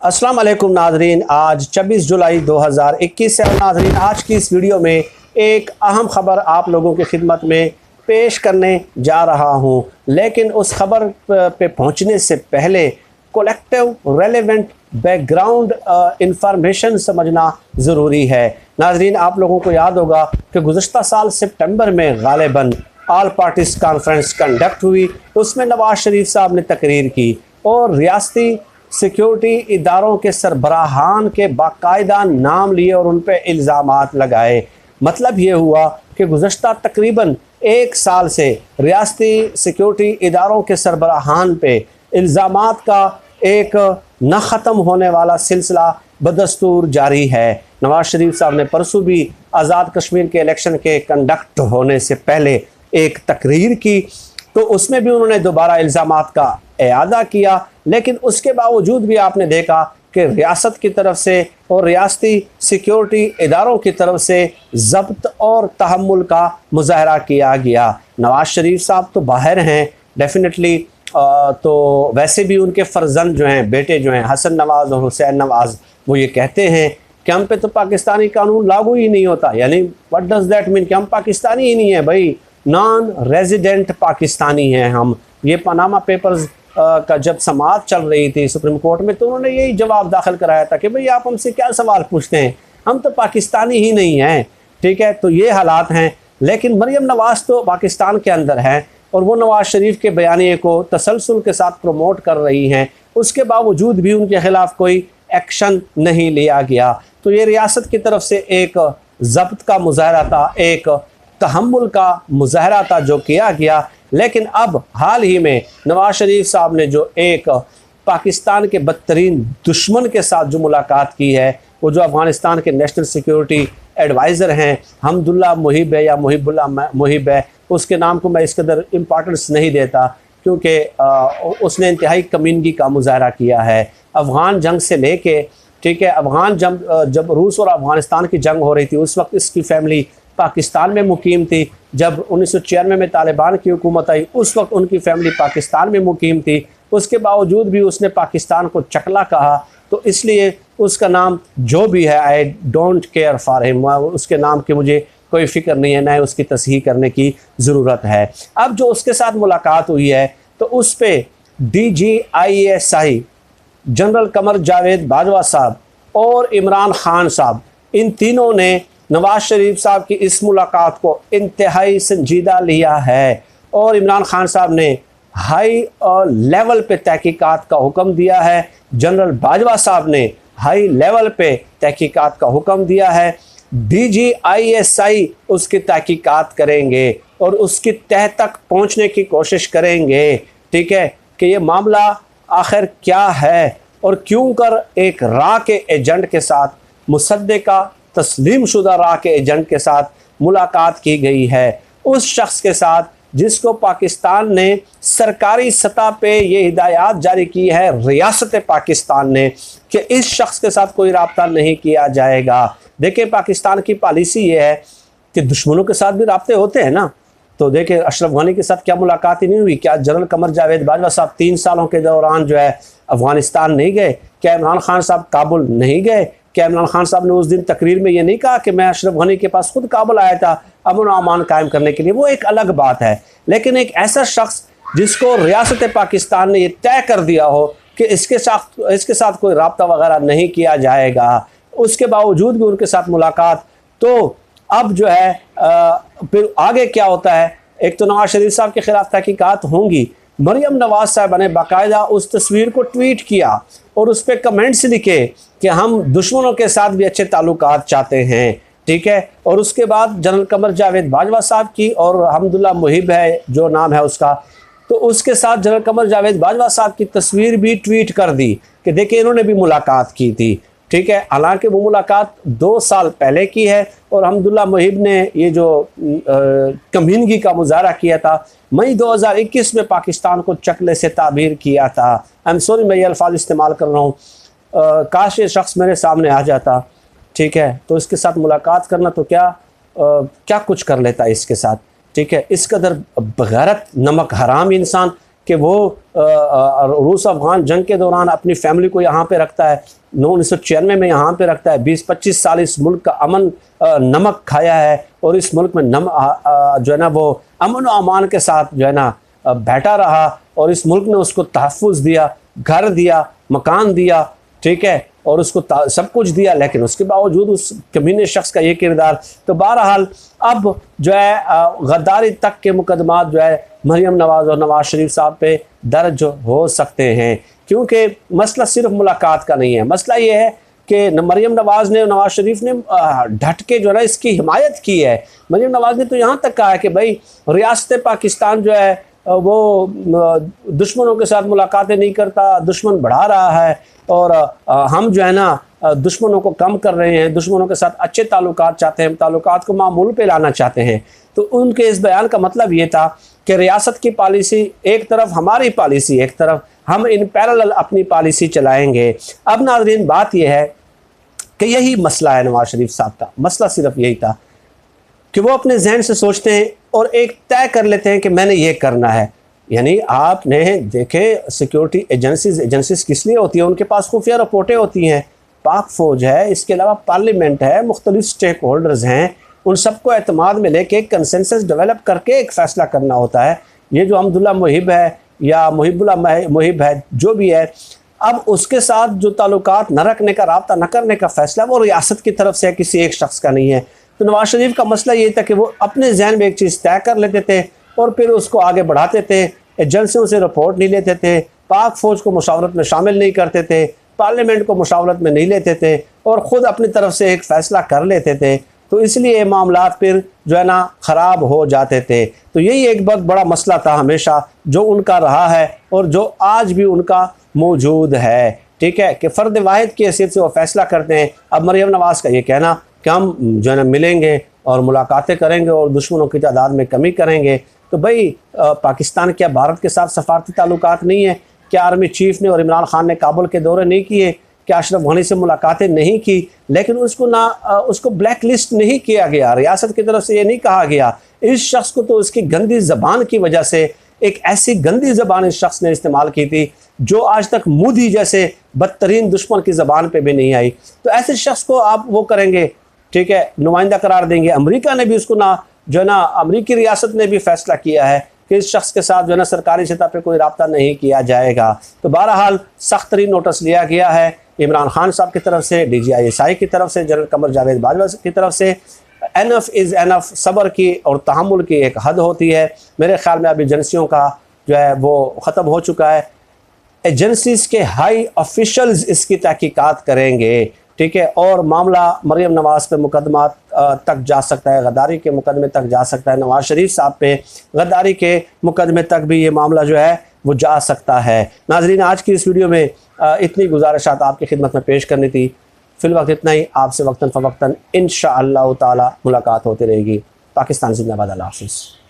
अस्सलाम वालेकुम नाजरीन, आज 26 जुलाई 2021 है। नाजरीन, आज की इस वीडियो में एक अहम ख़बर आप लोगों की खिदमत में पेश करने जा रहा हूं, लेकिन उस ख़बर पे पहुंचने से पहले कलेक्टिव रेलेवेंट बैकग्राउंड इंफॉर्मेशन समझना ज़रूरी है। नाजरीन, आप लोगों को याद होगा कि गुज़श्ता साल सितंबर में गालिबन ऑल पार्टीज़ कॉन्फ्रेंस कंडक्ट हुई। उसमें नवाज़ शरीफ साहब ने तकरीर की और रियासती सिक्योरिटी इदारों के सरबराहान के बाकायदा नाम लिए और उन पर इल्ज़ामात लगाए। मतलब ये हुआ कि गुज़श्ता तकरीबन एक साल से रियासती सिक्योरिटी इदारों के सरबराहान पे इल्ज़ामात का एक न ख़त्म होने वाला सिलसिला बदस्तूर जारी है। नवाज़ शरीफ साहब ने परसों भी आज़ाद कश्मीर के इलेक्शन के कंडक्ट होने से पहले एक तकरीर की, तो उसमें भी उन्होंने दोबारा इल्ज़ामात का इआदा किया। लेकिन उसके बावजूद भी आपने देखा कि रियासत की तरफ से और रियासती सिक्योरिटी इदारों की तरफ से ज़ब्त और तहम्मुल का मुजाहरा किया गया। नवाज़ शरीफ साहब तो बाहर हैं डेफिनेटली, तो वैसे भी उनके फ़र्जंद जो हैं, बेटे जो हैं हसन नवाज़ और हुसैन नवाज़, वो ये कहते हैं कि हम पे तो पाकिस्तानी कानून लागू ही नहीं होता। यानी व्हाट डज़ दैट मीन कि हम पाकिस्तानी ही नहीं है भाई, नॉन रेजिडेंट पाकिस्तानी हैं हम। ये पनामा पेपर्स का जब समाअत चल रही थी सुप्रीम कोर्ट में, तो उन्होंने यही जवाब दाखिल कराया था कि भाई आप हमसे क्या सवाल पूछते हैं, हम तो पाकिस्तानी ही नहीं हैं। ठीक है, तो ये हालात हैं। लेकिन मरियम नवाज़ तो पाकिस्तान के अंदर हैं और वो नवाज़ शरीफ के बयानिए को तसलसल के साथ प्रमोट कर रही हैं। उसके बावजूद भी उनके ख़िलाफ़ कोई एक्शन नहीं लिया गया। तो ये रियासत की तरफ से एक ज़ब्त का मुजाहरा था, एक तहम्मुल का मुजाहरा था जो किया गया। लेकिन अब हाल ही में नवाज़ शरीफ साहब ने जो एक पाकिस्तान के बदतरीन दुश्मन के साथ जो मुलाकात की है, वो जो अफ़गानिस्तान के नेशनल सिक्योरिटी एडवाइज़र हैं हमदुल्ला मुहिब है या मुहिबुल्ला मुहिब है, उसके नाम को मैं इस कदर इम्पॉर्टेंस नहीं देता क्योंकि उसने इंतहाई कमीनगी का मुजाहरा किया है। अफ़गान जंग से लेके, ठीक है, अफ़गान जब रूस और अफ़गानिस्तान की जंग हो रही थी उस वक्त इसकी फैमिली पाकिस्तान में मुकीम थी। जब 1996 में तालिबान की हुकूमत आई उस वक्त उनकी फैमिली पाकिस्तान में मुकीम थी। उसके बावजूद भी उसने पाकिस्तान को चकला कहा, तो इसलिए उसका नाम जो भी है, I don't care for him, उसके नाम की मुझे कोई फ़िक्र नहीं है, न उसकी तस्हीह करने की ज़रूरत है। अब जो उसके साथ मुलाकात हुई है तो उस पर DGISI जनरल कमर जावेद बाजवा साहब और इमरान खान साहब, इन तीनों ने नवाज़ शरीफ साहब की इस मुलाकात को इंतहाई संजीदा लिया है और इमरान खान साहब ने हाई लेवल पे तहकीकात का हुक्म दिया है। जनरल बाजवा साहब ने हाई लेवल पे तहकीकात का हुक्म दिया है। DGISI उसकी तहकीकात करेंगे और उसकी तह तक पहुंचने की कोशिश करेंगे। ठीक है, कि ये मामला आखिर क्या है और क्यों कर एक रा के एजेंट के साथ, मुसद्दिका तस्लीम शुदा रा के एजेंट के साथ मुलाकात की गई है, उस शख्स के साथ जिसको पाकिस्तान ने सरकारी सतह पे ये हिदायत जारी की है रियासत पाकिस्तान ने कि इस शख्स के साथ कोई रब्ता नहीं किया जाएगा। देखिए, पाकिस्तान की पॉलिसी ये है कि दुश्मनों के साथ भी रब्ते होते हैं ना। तो देखिए, अशरफ गनी के साथ क्या मुलाकात ही नहीं हुई? क्या जनरल कमर जावेद बाजवा साहब 3 सालों के दौरान जो है अफ़गानिस्तान नहीं गए? क्या इमरान खान साहब काबुल नहीं गए? क्या इमरान खान साहब ने उस दिन तकरीर में ये नहीं कहा कि मैं अशरफ गनी के पास खुद काबुल आया था अमन और अमान कायम करने के लिए? वो एक अलग बात है। लेकिन एक ऐसा शख्स जिसको रियासत पाकिस्तान ने ये तय कर दिया हो कि इसके साथ कोई रब्ता वगैरह नहीं किया जाएगा, उसके बावजूद भी उनके साथ मुलाकात, तो अब जो है फिर आगे क्या होता है? एक तो नवाज़ शरीफ साहब के ख़िलाफ़ तहकीकात होंगी। मरियम नवाज़ साहबा ने बाकायदा उस तस्वीर को ट्वीट किया और उस पर कमेंट्स लिखे कि हम दुश्मनों के साथ भी अच्छे ताल्लुकात चाहते हैं। ठीक है, और उसके बाद जनरल कमर जावेद बाजवा साहब की और हमदुल्ला मुहिब है जो नाम है उसका, तो उसके साथ जनरल कमर जावेद बाजवा साहब की तस्वीर भी ट्वीट कर दी कि देखिए इन्होंने भी मुलाकात की थी। ठीक है, हालांकि वो मुलाकात 2 साल पहले की है और हमदुल्ला मुहिब ने ये जो कमीनगी का मुजाहरा किया था मई 2021 में पाकिस्तान को चकले से ताबीर किया था। आई एम सॉरी मैं ये अल्फाज इस्तेमाल कर रहा हूँ, काश ये शख्स मेरे सामने आ जाता। ठीक है, तो इसके साथ मुलाकात करना तो क्या कुछ कर लेता इसके साथ। ठीक है, इस कदर बगैरत नमक हराम इंसान कि वो रूस अफ़गान जंग के दौरान अपनी फैमिली को यहाँ पे रखता है, 1996 में यहाँ पे रखता है, 20-25 साल इस मुल्क का अमन नमक खाया है और इस मुल्क में जो है ना वो अमन व अमान के साथ जो है ना बैठा रहा और इस मुल्क ने उसको तहफ़्फ़ुज़ दिया, घर दिया, मकान दिया, ठीक है, और उसको सब कुछ दिया, लेकिन उसके बावजूद उस कमीने शख्स का ये किरदार। तो बहरहाल अब जो है गद्दारी तक के मुकदमात जो है मरियम नवाज़ और नवाज़ शरीफ साहब पे दर्ज हो सकते हैं, क्योंकि मसला सिर्फ मुलाकात का नहीं है। मसला ये है कि मरियम नवाज़ ने, नवाज़ शरीफ ने ढट के जो है इसकी हिमायत की है। मरियम नवाज़ ने तो यहाँ तक कहा है कि भाई रियासत पाकिस्तान जो है वो दुश्मनों के साथ मुलाकातें नहीं करता, दुश्मन बढ़ा रहा है और हम जो है ना दुश्मनों को कम कर रहे हैं, दुश्मनों के साथ अच्छे ताल्लुकात चाहते हैं, ताल्लुकात को मामूल पे लाना चाहते हैं। तो उनके इस बयान का मतलब ये था कि रियासत की पॉलिसी एक तरफ, हमारी पॉलिसी एक तरफ, हम इन पैरेलल अपनी पॉलिसी चलाएँगे। अब नाज़रीन बात यह है कि यही मसला है नवाज़ शरीफ साहब का। मसला सिर्फ यही था कि वो अपने जहन से सोचते हैं और एक तय कर लेते हैं कि मैंने ये करना है। यानी आपने देखे सिक्योरिटी एजेंसीज किस लिए होती है, उनके पास खुफिया रिपोर्टें होती हैं, पाक फ़ौज है, इसके अलावा पार्लियामेंट है, मुख्तलिफ स्टेक होल्डर्स हैं, उन सबको एतमाद में लेके एक कंसेंसस डेवलप करके एक फ़ैसला करना होता है। ये जो अब्दुल्ला मुहिब है या मुहिबुल्ला मुहिब है, जो भी है, अब उसके साथ जो ताल्लुकात न रखने का, राब्ता न करने का फ़ैसला वो रियासत की तरफ से है, किसी एक शख्स का नहीं है। तो नवाज़ शरीफ का मसला ये था कि वो अपने जहन में एक चीज़ तय कर लेते थे और फिर उसको आगे बढ़ाते थे, एजेंसियों से रिपोर्ट नहीं लेते थे, पाक फ़ौज को मुशावरत में शामिल नहीं करते थे, पार्लियामेंट को मुशावरत में नहीं लेते थे और ख़ुद अपनी तरफ से एक फ़ैसला कर लेते थे। तो इसलिए मामला फिर जो है ना ख़राब हो जाते थे। तो यही एक बहुत बड़ा मसला था हमेशा जो उनका रहा है और जो आज भी उनका मौजूद है, ठीक है, कि फ़र्द वाहिद की हैसियत से वो फ़ैसला करते हैं। अब मरियम नवाज़ का ये कहना कि हम जो है ना मिलेंगे और मुलाकातें करेंगे और दुश्मनों की तादाद में कमी करेंगे, तो भाई पाकिस्तान क्या भारत के साथ सफारती ताल्लुकात नहीं है? क्या आर्मी चीफ ने और इमरान खान ने काबुल के दौरे नहीं किए? क्या अशरफ गनी से मुलाकातें नहीं की? लेकिन उसको ब्लैक लिस्ट नहीं किया गया, रियासत की तरफ से ये नहीं कहा गया। इस शख्स को तो उसकी गंदी ज़बान की वजह से, एक ऐसी गंदी ज़बान इस शख्स ने इस्तेमाल की थी जो आज तक मोदी जैसे बदतरीन दुश्मन की ज़बान पे भी नहीं आई। तो ऐसे शख्स को आप वो करेंगे, ठीक है, नुमाइंदा करार देंगे। अमेरिका ने भी उसको जो है ना अमेरिकी रियासत ने भी फैसला किया है कि इस शख्स के साथ जो है ना सरकारी सतह पे कोई रब्ता नहीं किया जाएगा। तो बहरहाल सख्त तरीन नोटिस लिया गया है इमरान खान साहब की तरफ से, DGI की तरफ से, जनरल कमर जावेद बाजवा की तरफ से। एनफ इज़ एनफ, सब्र की और तहम्मुल की एक हद होती है। मेरे ख्याल में अब एजेंसियों का जो है वो ख़त्म हो चुका है। एजेंसीज के हाई ऑफिशल्स इसकी तहकीकात करेंगे, ठीक है, और मामला मरियम नवाज़ पे मुकदमा तक जा सकता है, गद्दारी के मुकदमे तक जा सकता है, नवाज़ शरीफ साहब पे गद्दारी के मुकदमे तक भी ये मामला जो है वो जा सकता है। नाज़रीन, आज की इस वीडियो में इतनी गुजारिशात आपकी खिदमत में पेश करनी थी। फिल वक्त इतना ही। आपसे वक्तन फ़वक्तन इंशाअल्लाह ताला मुलाकात होती रहेगी। पाकिस्तान जिंदाबाद। अल्लाह हाफ़िज़।